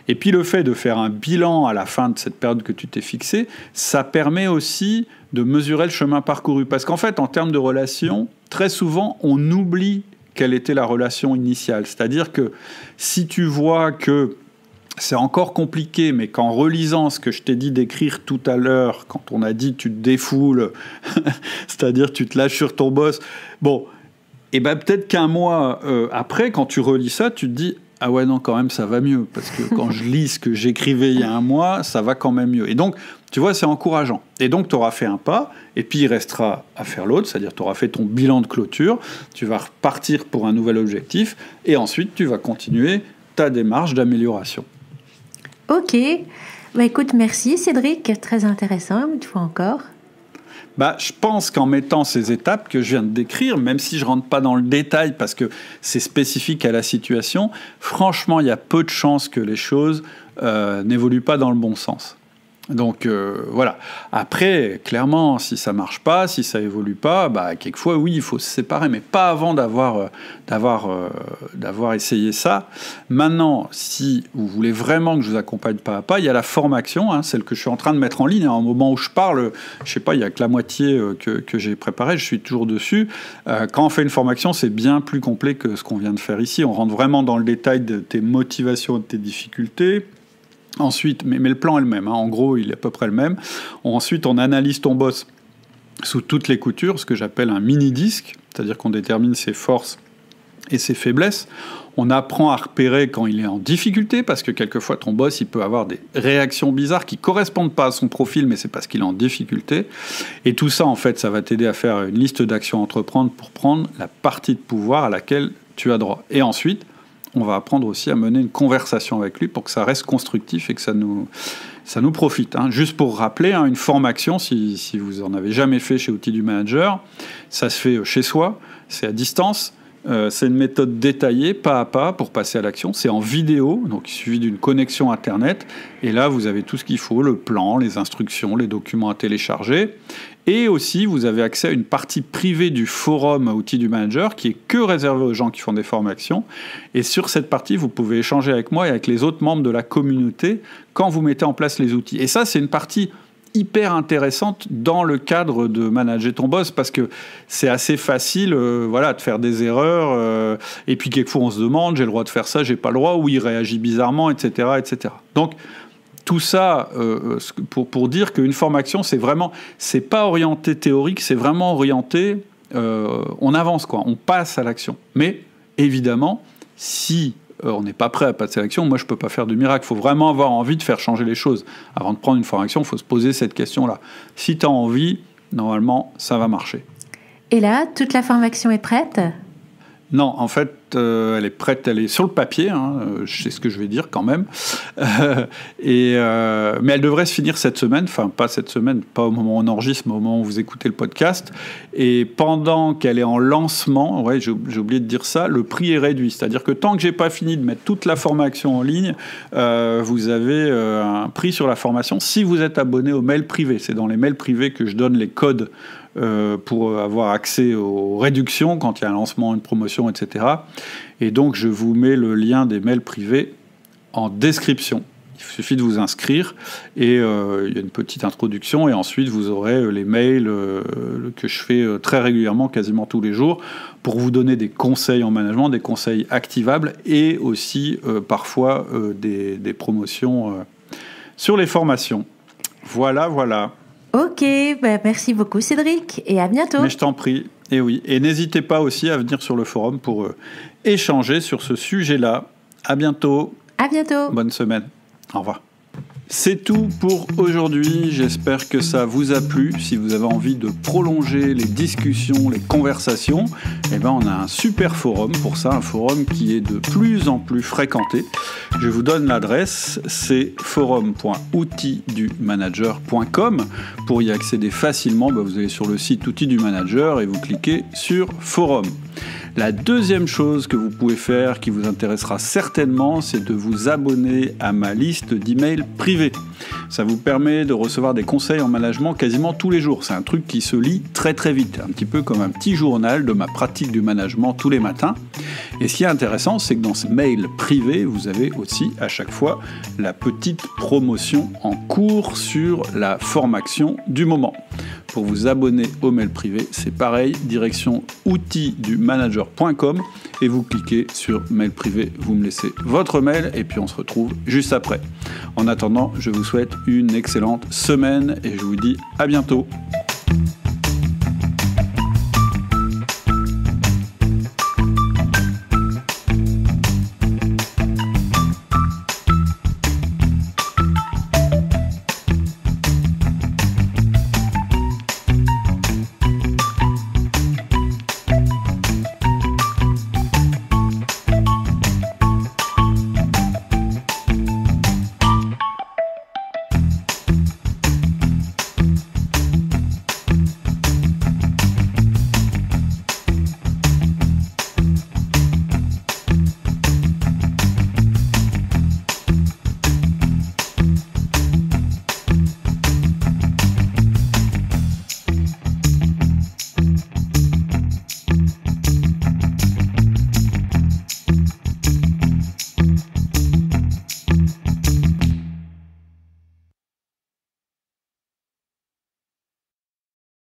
Et puis le fait de faire un bilan à la fin de cette période que tu t'es fixée, ça permet aussi de mesurer le chemin parcouru. Parce qu'en fait, en termes de relations, très souvent, on oublie quelle était la relation initiale. C'est-à-dire que si tu vois que c'est encore compliqué, mais qu'en relisant ce que je t'ai dit d'écrire tout à l'heure, quand on a dit tu te défoules, c'est-à-dire tu te lâches sur ton boss, et peut-être qu'un mois après, quand tu relis ça, tu te dis ah ouais, non, quand même, ça va mieux. Parce que quand je lis ce que j'écrivais il y a un mois, ça va quand même mieux. Et donc, tu vois, c'est encourageant. Et donc, tu auras fait un pas, et puis il restera à faire l'autre, c'est-à-dire tu auras fait ton bilan de clôture, tu vas repartir pour un nouvel objectif, et ensuite, tu vas continuer ta démarche d'amélioration. Ok. Bah, écoute, merci Cédric, très intéressant, une fois encore. Je pense qu'en mettant ces étapes que je viens de décrire, même si je ne rentre pas dans le détail parce que c'est spécifique à la situation, franchement, il y a peu de chances que les choses n'évoluent pas dans le bon sens. Donc voilà. Après, clairement, si ça marche pas, si ça évolue pas, quelquefois oui, il faut se séparer, mais pas avant d'avoir essayé ça. Maintenant, si vous voulez vraiment que je vous accompagne pas à pas, il y a la formation, celle que je suis en train de mettre en ligne. Au moment où je parle, je sais pas, il y a que la moitié que j'ai préparé, je suis toujours dessus. Quand on fait une formation, c'est bien plus complet que ce qu'on vient de faire ici. On rentre vraiment dans le détail de tes motivations, de tes difficultés. Ensuite, mais le plan est le même, en gros, il est à peu près le même. Ensuite, on analyse ton boss sous toutes les coutures, ce que j'appelle un mini-disque, c'est-à-dire qu'on détermine ses forces et ses faiblesses. On apprend à repérer quand il est en difficulté, parce que quelquefois, ton boss, il peut avoir des réactions bizarres qui ne correspondent pas à son profil, mais c'est parce qu'il est en difficulté. Et tout ça, en fait, ça va t'aider à faire une liste d'actions à entreprendre pour prendre la partie de pouvoir à laquelle tu as droit. Et ensuite, on va apprendre aussi à mener une conversation avec lui pour que ça reste constructif et que ça nous profite. Juste pour rappeler, une formation, si vous en avez jamais fait chez Outils du Manager, ça se fait chez soi, c'est à distance, c'est une méthode détaillée, pas à pas, pour passer à l'action. C'est en vidéo, donc il suffit d'une connexion Internet, et là vous avez tout ce qu'il faut, le plan, les instructions, les documents à télécharger. Et aussi, vous avez accès à une partie privée du forum Outils du Manager qui est que réservée aux gens qui font des formations. Et sur cette partie, vous pouvez échanger avec moi et avec les autres membres de la communauté quand vous mettez en place les outils. Et ça, c'est une partie hyper intéressante dans le cadre de manager ton boss, parce que c'est assez facile de faire des erreurs. Et puis, quelquefois, on se demande, j'ai le droit de faire ça, j'ai pas le droit, ou il réagit bizarrement, etc. etc. Donc, tout ça pour dire qu'une formation, c'est pas orienté théorique, c'est vraiment orienté, on avance, on passe à l'action. Mais évidemment, si on n'est pas prêt à passer à l'action, moi je peux pas faire de miracle. Il faut vraiment avoir envie de faire changer les choses. Avant de prendre une formation, il faut se poser cette question-là. Si tu as envie, normalement, ça va marcher. Et là, toute la formation est prête ? Non, en fait, elle est prête, elle est sur le papier, je sais ce que je vais dire quand même, mais elle devrait se finir cette semaine, enfin pas cette semaine, pas au moment où on enregistre, mais au moment où vous écoutez le podcast, et pendant qu'elle est en lancement, j'ai oublié de dire ça, le prix est réduit, c'est-à-dire que tant que j'ai pas fini de mettre toute la formation en ligne, vous avez un prix sur la formation si vous êtes abonné au mail privé. C'est dans les mails privés que je donne les codes pour avoir accès aux réductions quand il y a un lancement, une promotion, etc. Et donc, je vous mets le lien des mails privés en description. Il suffit de vous inscrire et il y a une petite introduction et ensuite vous aurez les mails que je fais très régulièrement, quasiment tous les jours, pour vous donner des conseils en management, des conseils activables et aussi parfois des promotions sur les formations. Voilà. Ok, merci beaucoup Cédric et à bientôt. Mais je t'en prie, et oui. Et n'hésitez pas aussi à venir sur le forum pour échanger sur ce sujet-là. À bientôt. À bientôt. Bonne semaine. Au revoir. C'est tout pour aujourd'hui. J'espère que ça vous a plu. Si vous avez envie de prolonger les discussions, les conversations, on a un super forum pour ça, un forum qui est de plus en plus fréquenté. Je vous donne l'adresse, c'est forum.outildumanager.com. Pour y accéder facilement, vous allez sur le site Outils du Manager et vous cliquez sur Forum. La deuxième chose que vous pouvez faire, qui vous intéressera certainement, c'est de vous abonner à ma liste d'emails privés. Ça vous permet de recevoir des conseils en management quasiment tous les jours. C'est un truc qui se lit très très vite, un petit peu comme un petit journal de ma pratique du management tous les matins. Et ce qui est intéressant, c'est que dans ce mail privé, vous avez aussi à chaque fois la petite promotion en cours sur la formation du moment. Pour vous abonner au mail privé, c'est pareil, direction outildumanager.com et vous cliquez sur mail privé, vous me laissez votre mail et puis on se retrouve juste après. En attendant, je vous souhaite une excellente semaine et je vous dis à bientôt.